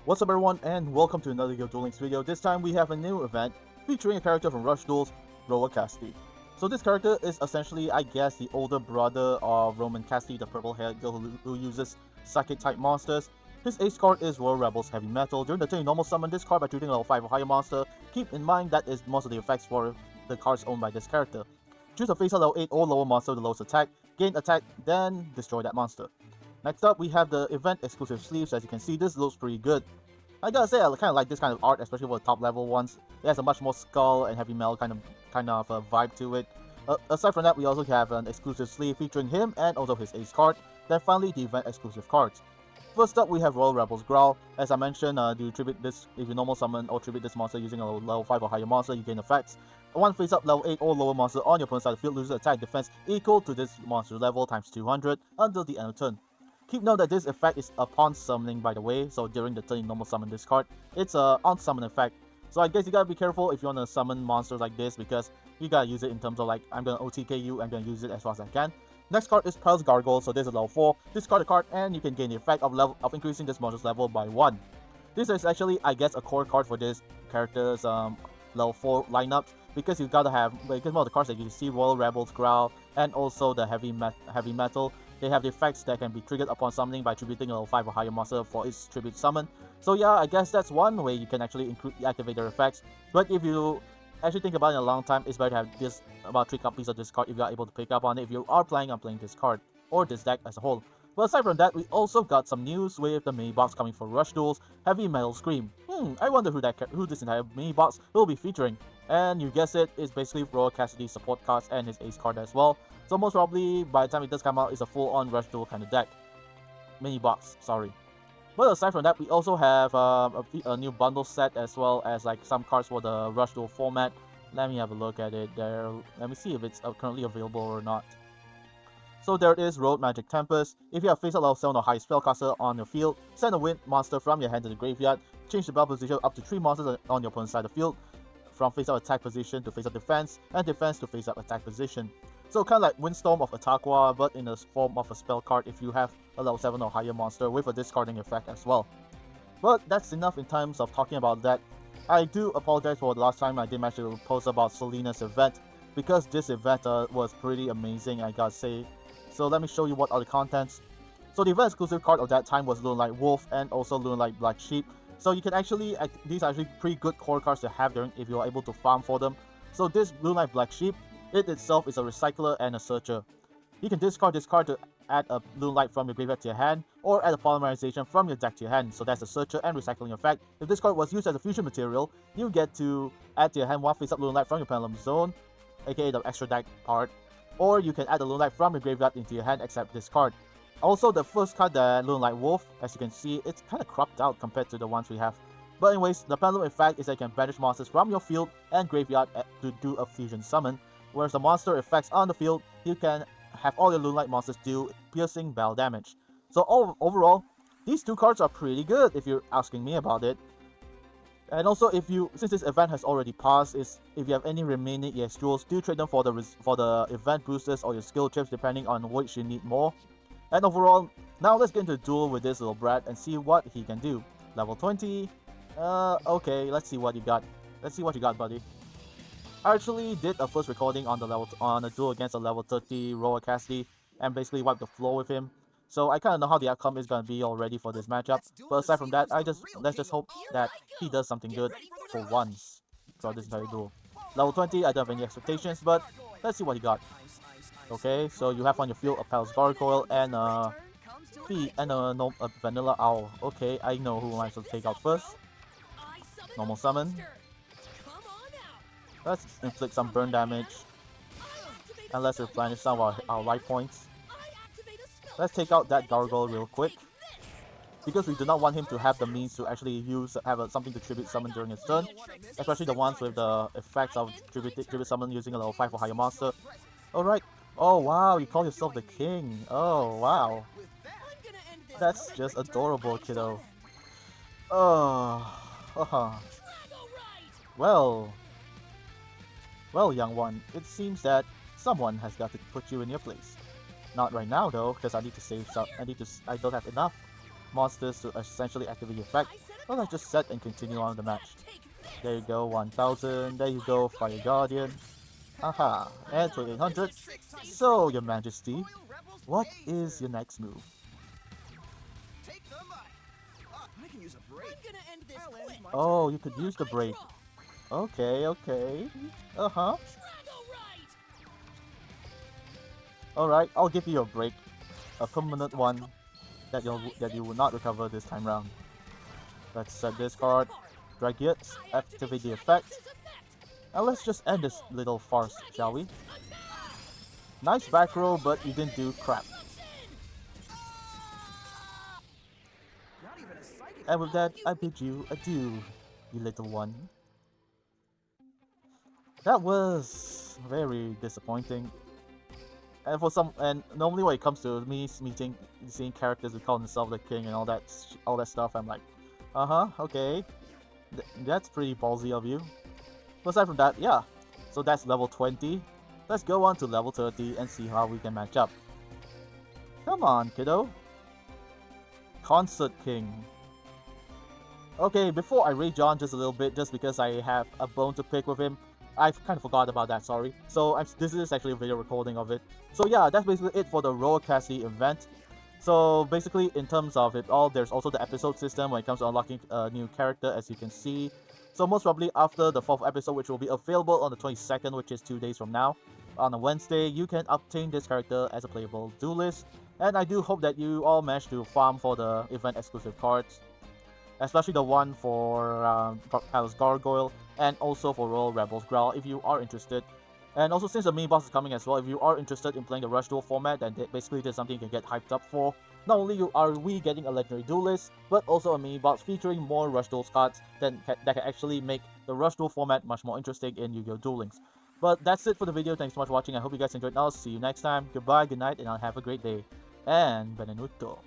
What's up everyone and welcome to another YuGiOh Duel video. This time we have a new event featuring a character from Rush Duels, Roa Kassidy. So this character is essentially, I guess, the older brother of Romin Kassidy, the purple haired girl who uses psychic type monsters. His ace card is Royal Rebels Heavy Metal. During the turn you normal summon this card by treating a level 5 or higher monster. Keep in mind that is most of the effects for the cards owned by this character. Choose a face a level 8 or lower monster with the lowest attack, gain attack, then destroy that monster. Next up, we have the event exclusive sleeves. As you can see, this looks pretty good. I gotta say, I kind of like this kind of art, especially for the top level ones. It has a much more skull and heavy metal kind of vibe to it. Aside from that, we also have an exclusive sleeve featuring him and also his ace card. Then finally, the event exclusive cards. First up, we have Royal Rebels Growl. As I mentioned, do you tribute this if you normal summon or tribute this monster using a level 5 or higher monster, you gain effects. One face up level 8 or lower monster on your opponent's side of the field loses attack defense equal to this monster's level times 200 until the end of turn. Keep note that this effect is upon summoning, by the way, so during the turn you normal summon this card, it's a on summon effect. So I guess you gotta be careful if you wanna summon monsters like this because you gotta use it in terms of like, I'm gonna OTK you, I'm gonna use it as fast as I can. Next card is Palace Gargoyle, so this is level 4, discard a card and you can gain the effect of increasing this monster's level by 1. This is actually, I guess, a core card for this character's level 4 lineups because you gotta have, because one of the cards that you see, Royal Rebels Growl and also the Heavy Metal, they have the effects that can be triggered upon summoning by tributing a level 5 or higher monster for its tribute summon. So yeah, I guess that's one way you can actually activate their effects. But if you actually think about it in a long time, it's better to have this about 3 copies of this card if you are able to pick up on it if you are planning on playing this card, or this deck as a whole. But aside from that, we also got some news with the mini box coming for Rush Duels, Heavy Metal Scream. I wonder who this entire mini box will be featuring. And you guessed it, it's basically Roa Kassidy's support cards and his ace card as well. So most probably, by the time it does come out, it's a full-on Rush Duel kind of deck. Mini box, sorry. But aside from that, we also have a new bundle set as well as like some cards for the Rush Duel format. Let me have a look at it there. Let me see if it's currently available or not. So there it is, Road Magic Tempest. If you have face-up level 7 or high spellcaster on your field, send a wind monster from your hand to the graveyard. Change the battle position up to 3 monsters on your opponent's side of the field, from face-up attack position to face-up defense, and defense to face-up attack position. So kind of like Windstorm of Atakwa, but in the form of a spell card if you have a level 7 or higher monster with a discarding effect as well. But that's enough in terms of talking about that. I do apologize for the last time I did manage to post about Selena's event, because this event was pretty amazing, I gotta say. So let me show you what are the contents. So the event exclusive card of that time was Lunalight Wolf and also Lunalight Black Sheep. So you can actually, these are actually pretty good core cards to have during if you are able to farm for them. So this Lunalight Black Sheep, it itself is a recycler and a searcher. You can discard this card to add a Lunalight from your graveyard to your hand, or add a polymerization from your deck to your hand. So that's the searcher and recycling effect. If this card was used as a fusion material, you get to add to your hand one face-up Lunalight from your Pendulum Zone, aka the extra deck part, or you can add a Lunalight from your graveyard into your hand except this card. Also, the first card, the Lunalight Wolf, as you can see, it's kind of cropped out compared to the ones we have. But anyways, the pendulum effect is that you can banish monsters from your field and graveyard to do a fusion summon, whereas the monster effects on the field, you can have all your Lunalight monsters do piercing battle damage. So overall, these two cards are pretty good if you're asking me about it. And also, since this event has already passed, if you have any remaining EX jewels, do trade them for the event boosters or your skill chips depending on which you need more. And overall, now let's get into a duel with this little brat and see what he can do. Level 20. Okay, let's see what you got. Let's see what you got, buddy. I actually did a first recording on a duel against a level 30 Roa Kassidy and basically wiped the floor with him. So I kind of know how the outcome is gonna be already for this matchup. But aside from that, let's just hope that he does something good for once throughout this entire duel. Level 20, I don't have any expectations, but let's see what he got. Okay, so you have on your field a Palace Gargoyle and a Vanilla Owl. Okay, I know who I'm supposed to take out first. Normal summon. Let's inflict some burn damage. And let's replenish some of our life points. Let's take out that Gargoyle real quick, because we do not want him to have the means to actually something to tribute summon during his turn, especially the ones with the effects of tribute summon using a level 5 or higher monster. Alright. Oh wow, you call yourself the king. Oh wow. That's just adorable, kiddo. Oh, well, young one, it seems that someone has got to put you in your place. Not right now though, because I need to save some. I don't have enough. monsters to essentially activate the effect. Well, let's just set and continue on the match. There you go, 1000. There you go, Fire Guardian. Aha, and 2800. So, Your Majesty, what is your next move? Oh, you could use the break. Okay, okay. Uh-huh. Alright, I'll give you a break. A permanent one that you will not recover this time round. Let's set this card. Drag it, activate the effect. And let's just end this little farce, shall we? Nice back row, but you didn't do crap. And with that, I bid you adieu, you little one. That was very disappointing. And normally when it comes to me seeing characters who call themselves the king and all that stuff, I'm like, okay, that's pretty ballsy of you. But aside from that, yeah. So that's level 20. Let's go on to level 30 and see how we can match up. Come on, kiddo. Concert King. Okay, before I rage on just a little bit, just because I have a bone to pick with him, I kind of forgot about that, sorry. So this is actually a video recording of it. So yeah, that's basically it for the Roa Kassidy event. So basically, in terms of it all, there's also the episode system when it comes to unlocking a new character, as you can see. So most probably after the 4th episode, which will be available on the 22nd, which is 2 days from now, on a Wednesday, you can obtain this character as a playable duelist. And I do hope that you all manage to farm for the event exclusive cards, especially the one for Palace Gargoyle and also for Royal Rebels Growl if you are interested. And also, since the mini boss is coming as well, if you are interested in playing the Rush Duel format, then basically there's something you can get hyped up for. Not only are we getting a legendary duelist, but also a mini boss featuring more Rush Duel cards that can actually make the Rush Duel format much more interesting in YuGiOh Duel Links. But that's it for the video. Thanks so much for watching. I hope you guys enjoyed. I'll see you next time. Goodbye, good night, and I'll have a great day. And Benenuto.